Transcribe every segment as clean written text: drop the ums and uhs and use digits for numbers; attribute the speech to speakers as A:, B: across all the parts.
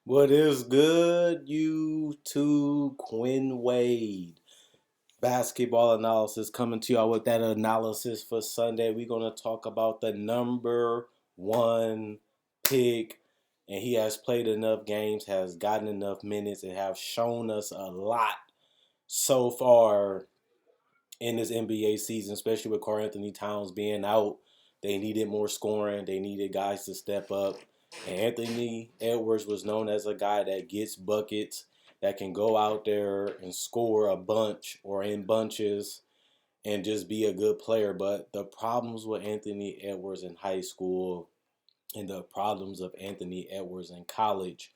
A: What is good, YouTube? Quinn Wade. Basketball analysis coming to y'all with that analysis for Sunday. We're going to talk about the number one pick. And he has played enough games, has gotten enough minutes, and have shown us a lot so far in this NBA season, especially with Karl Anthony Towns being out. They needed more scoring. They needed guys to step up. And Anthony Edwards was known as a guy that gets buckets, that can go out there and score a bunch or in bunches and just be a good player. But the problems with Anthony Edwards in high school and the problems of Anthony Edwards in college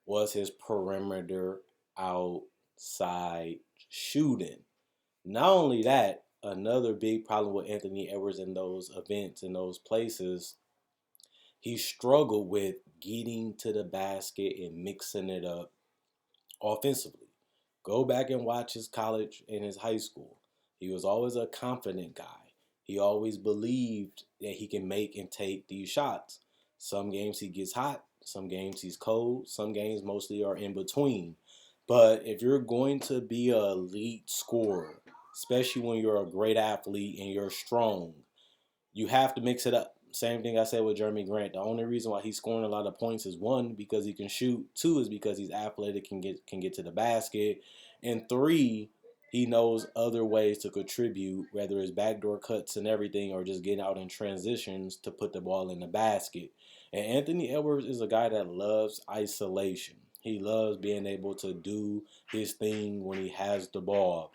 A: was his perimeter outside shooting. Not only that, another big problem with Anthony Edwards in those events, in those places, he struggled with getting to the basket and mixing it up offensively. Go back and watch his college and his high school. He was always a confident guy. He always believed that he can make and take these shots. Some games he gets hot, some games he's cold, some games mostly are in between. But if you're going to be an elite scorer, especially when you're a great athlete and you're strong, you have to mix it up. Same thing I said with Jeremy Grant. The only reason why he's scoring a lot of points is one, because he can shoot. Two is because he's athletic, can get to the basket, and three, he knows other ways to contribute, whether it's backdoor cuts and everything, or just getting out in transitions to put the ball in the basket. And Anthony Edwards is a guy that loves isolation. He loves being able to do his thing when he has the ball.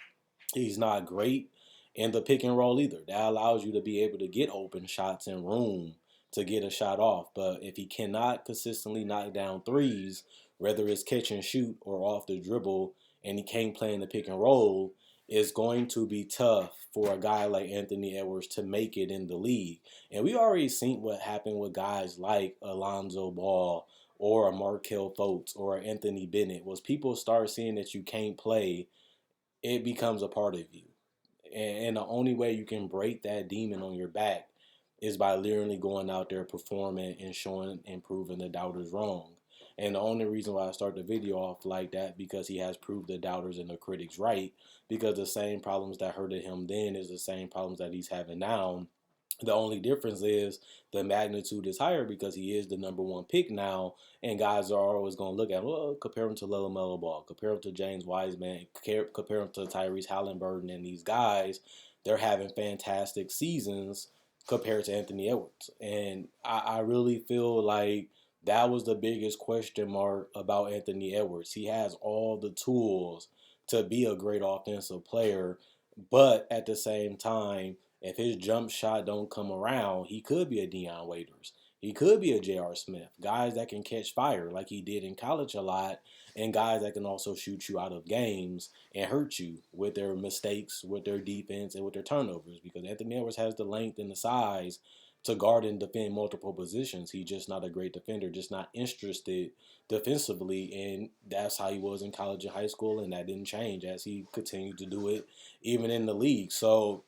A: He's not great in the pick and roll either. That allows you to be able to get open shots and room to get a shot off. But if he cannot consistently knock down threes, whether it's catch and shoot or off the dribble, and he can't play in the pick and roll, it's going to be tough for a guy like Anthony Edwards to make it in the league. And we already seen what happened with guys like Alonzo Ball or a Markelle Fultz or Anthony Bennett. Was people start seeing that you can't play, it becomes a part of you. And the only way you can break that demon on your back is by literally going out there, performing, and showing and proving the doubters wrong. And the only reason why I start the video off like that, because he has proved the doubters and the critics right. Because the same problems that hurted him then is the same problems that he's having now. The only difference is the magnitude is higher because he is the number one pick now, and guys are always going to look at, well, compare him to LaMelo Ball, compare him to James Wiseman, compare him to Tyrese Halliburton, and these guys, they're having fantastic seasons compared to Anthony Edwards. And I really feel like that was the biggest question mark about Anthony Edwards. He has all the tools to be a great offensive player, but at the same time, if his jump shot don't come around, he could be a Dion Waiters. He could be a J.R. Smith. Guys that can catch fire like he did in college a lot, and guys that can also shoot you out of games and hurt you with their mistakes, with their defense, and with their turnovers. Because Anthony Edwards has the length and the size to guard and defend multiple positions. He's just not a great defender, just not interested defensively, and that's how he was in college and high school, and that didn't change as he continued to do it even in the league. So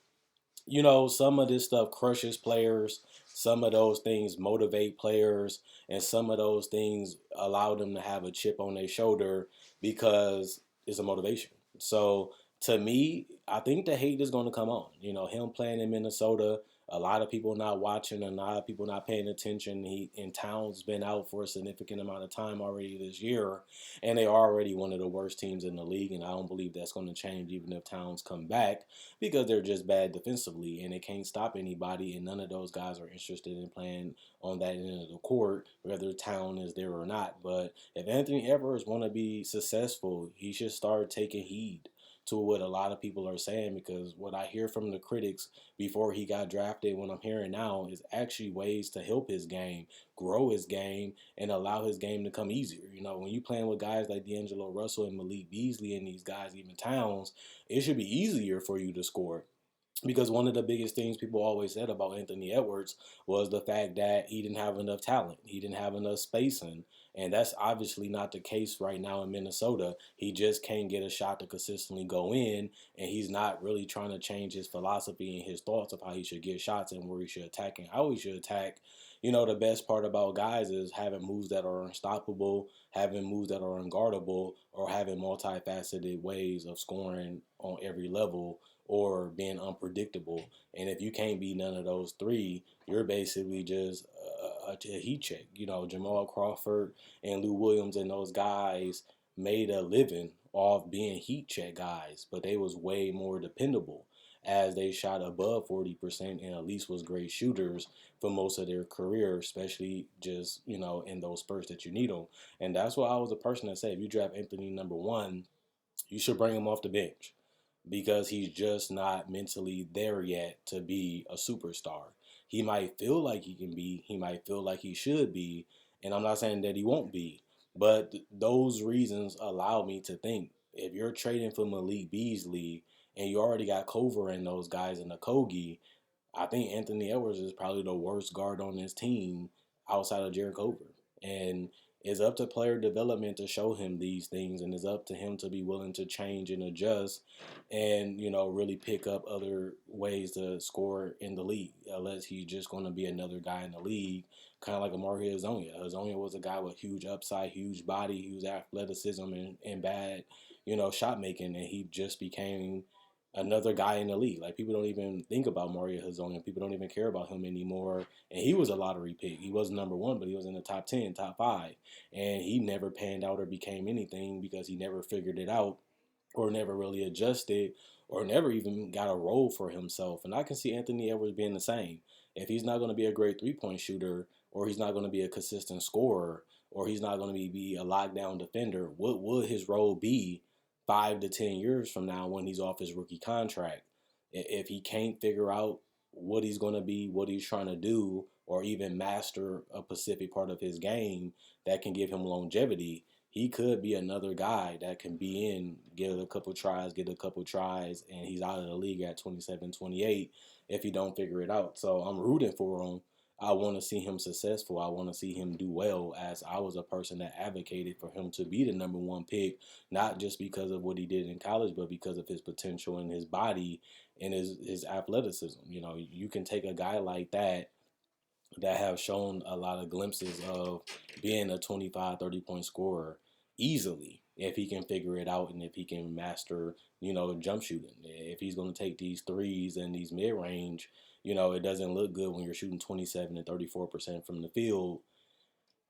A: some of this stuff crushes players. Some of those things motivate players, and some of those things allow them to have a chip on their shoulder because it's a motivation. So to me, I think the hate is going to come on. Him playing in Minnesota, a lot of people not watching, a lot of people not paying attention. He in Towns been out for a significant amount of time already this year, and they're already one of the worst teams in the league. And I don't believe that's going to change even if Towns come back, because they're just bad defensively and they can't stop anybody. And none of those guys are interested in playing on that end of the court, whether Town is there or not. But if Anthony Edwards want to be successful, he should start taking heed to what a lot of people are saying, because what I hear from the critics before he got drafted, what I'm hearing now, is actually ways to help his game, grow his game, and allow his game to come easier. When you playing with guys like D'Angelo Russell and Malik Beasley and these guys, even Towns, it should be easier for you to score. Because one of the biggest things people always said about Anthony Edwards was the fact that he didn't have enough talent. He didn't have enough spacing. And that's obviously not the case right now in Minnesota. He just can't get a shot to consistently go in, and he's not really trying to change his philosophy and his thoughts of how he should get shots and where he should attack and how he should attack. the best part about guys is having moves that are unstoppable, having moves that are unguardable, or having multifaceted ways of scoring on every level or being unpredictable. And if you can't be none of those three, you're basically just a heat check. Jamal Crawford and Lou Williams and those guys made a living off being heat check guys, but they was way more dependable as they shot above 40% and at least was great shooters for most of their career, especially just, in those spurts that you need them. And that's why I was a person that said, if you draft Anthony number one, you should bring him off the bench because he's just not mentally there yet to be a superstar. He might feel like he can be, he might feel like he should be, and I'm not saying that he won't be, but those reasons allow me to think if you're trading for Malik Beasley and you already got Cover and those guys in the Kogi, I think Anthony Edwards is probably the worst guard on this team outside of Jared Cover. And it's up to player development to show him these things, and it's up to him to be willing to change and adjust and, really pick up other ways to score in the league, unless he's just going to be another guy in the league, kind of like Amari Hezonja. Hezonja was a guy with huge upside, huge body, huge athleticism, and bad, shot making, and he just became another guy in the league. Like people don't even think about Mario Hezonja. People don't even care about him anymore. And he was a lottery pick. He wasn't number one, but he was in the top 10, top five. And he never panned out or became anything because he never figured it out or never really adjusted or never even got a role for himself. And I can see Anthony Edwards being the same. If he's not going to be a great 3-point shooter or he's not going to be a consistent scorer or he's not going to be a lockdown defender, what would his role be 5 to 10 years from now when he's off his rookie contract? If he can't figure out what he's going to be, what he's trying to do, or even master a specific part of his game that can give him longevity, he could be another guy that can be in, get a couple tries, and he's out of the league at 27, 28 if he don't figure it out. So I'm rooting for him. I want to see him successful. I want to see him do well, as I was a person that advocated for him to be the number one pick, not just because of what he did in college, but because of his potential and his body and his athleticism. You can take a guy like that have shown a lot of glimpses of being a 25, 30-point scorer easily if he can figure it out and if he can master, jump shooting. If he's going to take these threes and these mid-range, it doesn't look good when you're shooting 27 and 34% from the field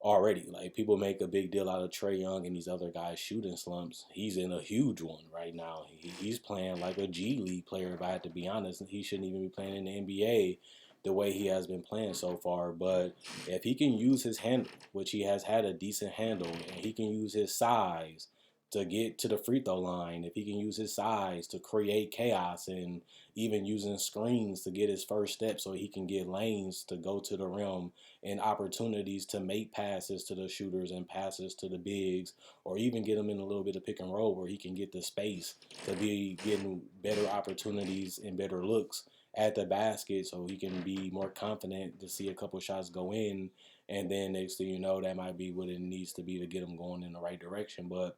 A: already. Like people make a big deal out of Trae Young and these other guys shooting slumps. He's in a huge one right now. He's playing like a G League player, if I had to be honest. He shouldn't even be playing in the NBA the way he has been playing so far. But if he can use his handle, which he has had a decent handle, and he can use his size to get to the free throw line, if he can use his size to create chaos and even using screens to get his first step so he can get lanes to go to the rim and opportunities to make passes to the shooters and passes to the bigs, or even get him in a little bit of pick and roll where he can get the space to be getting better opportunities and better looks at the basket so he can be more confident to see a couple shots go in. And then next thing you know, that might be what it needs to be to get him going in the right direction. But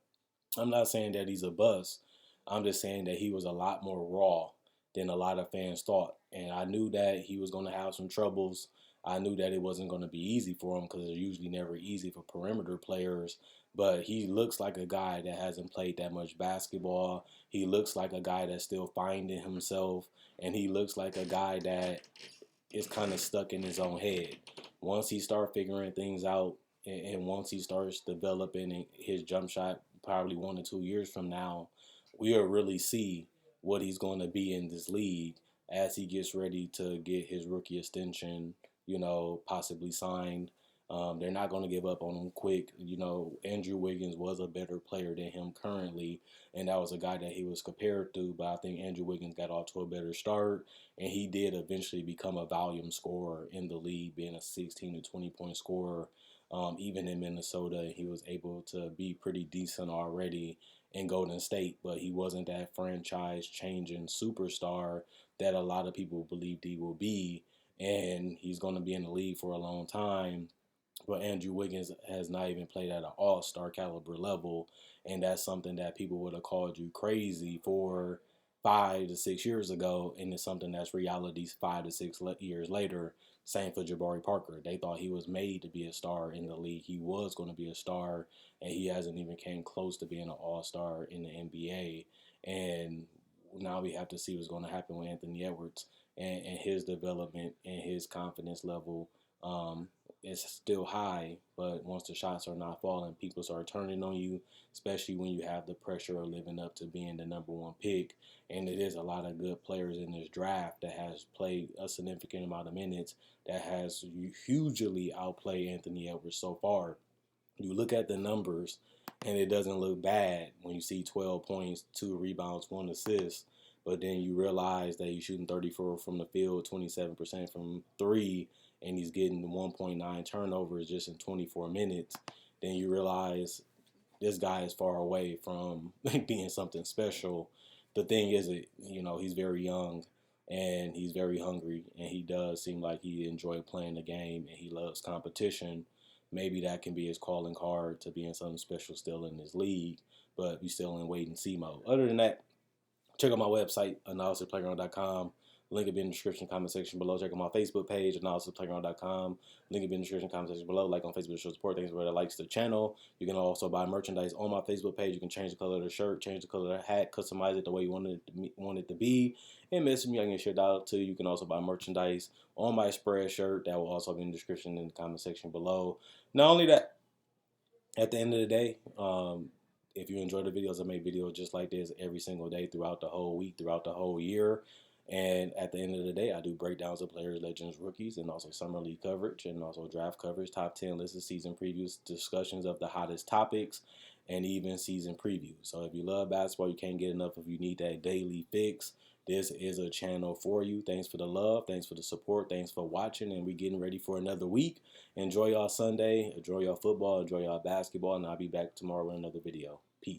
A: I'm not saying that he's a bust. I'm just saying that he was a lot more raw than a lot of fans thought. And I knew that he was going to have some troubles. I knew that it wasn't going to be easy for him because it's usually never easy for perimeter players. But he looks like a guy that hasn't played that much basketball. He looks like a guy that's still finding himself. And he looks like a guy that is kind of stuck in his own head. Once he starts figuring things out and once he starts developing his jump shot, probably 1 or 2 years from now, we'll really see what he's going to be in this league as he gets ready to get his rookie extension, possibly signed. They're not going to give up on him quick. Andrew Wiggins was a better player than him currently, and that was a guy that he was compared to. But I think Andrew Wiggins got off to a better start, and he did eventually become a volume scorer in the league, being a 16 to 20-point scorer. Even in Minnesota, he was able to be pretty decent already in Golden State, but he wasn't that franchise-changing superstar that a lot of people believed he will be, and he's going to be in the league for a long time. But Andrew Wiggins has not even played at an all-star caliber level, and that's something that people would have called you crazy for 5 to 6 years ago, and it's something that's reality 5 to 6 years later. Same for Jabari Parker. They thought he was made to be a star in the league. He was going to be a star, and he hasn't even came close to being an all-star in the NBA. And now we have to see what's going to happen with Anthony Edwards and his development and his confidence level. Is still high, but once the shots are not falling, people start turning on you, especially when you have the pressure of living up to being the number one pick. And it is a lot of good players in this draft that has played a significant amount of minutes that has hugely outplayed Anthony Edwards so far. You look at the numbers, and it doesn't look bad when you see 12 points, 2 rebounds, 1 assist. But then you realize that he's shooting 34 from the field, 27% from three, and he's getting 1.9 turnovers just in 24 minutes. Then you realize this guy is far away from being something special. The thing is, he's very young and he's very hungry, and he does seem like he enjoys playing the game and he loves competition. Maybe that can be his calling card to being something special still in this league, but we still in wait and see mode. Other than that, check out my website, analysisplayground.com. Link will be in the description comment section below. Check out my Facebook page, analysisplayground.com. Link will be in the description comment section below. Like on Facebook to show support. Thanks for the likes to the channel. You can also buy merchandise on my Facebook page. You can change the color of the shirt, change the color of the hat, customize it the way you want it to be, and message me. I can share that out too. You can also buy merchandise on my spread shirt. That will also be in the description in the comment section below. Not only that, at the end of the day, if you enjoy the videos, I make videos just like this every single day throughout the whole week, throughout the whole year. And at the end of the day, I do breakdowns of players, legends, rookies, and also summer league coverage, and also draft coverage, top 10 lists of season previews, discussions of the hottest topics, and even season previews. So if you love basketball, you can't get enough. If you need that daily fix, this is a channel for you. Thanks for the love. Thanks for the support. Thanks for watching. And we're getting ready for another week. Enjoy y'all Sunday. Enjoy y'all football. Enjoy y'all basketball. And I'll be back tomorrow with another video. Peace.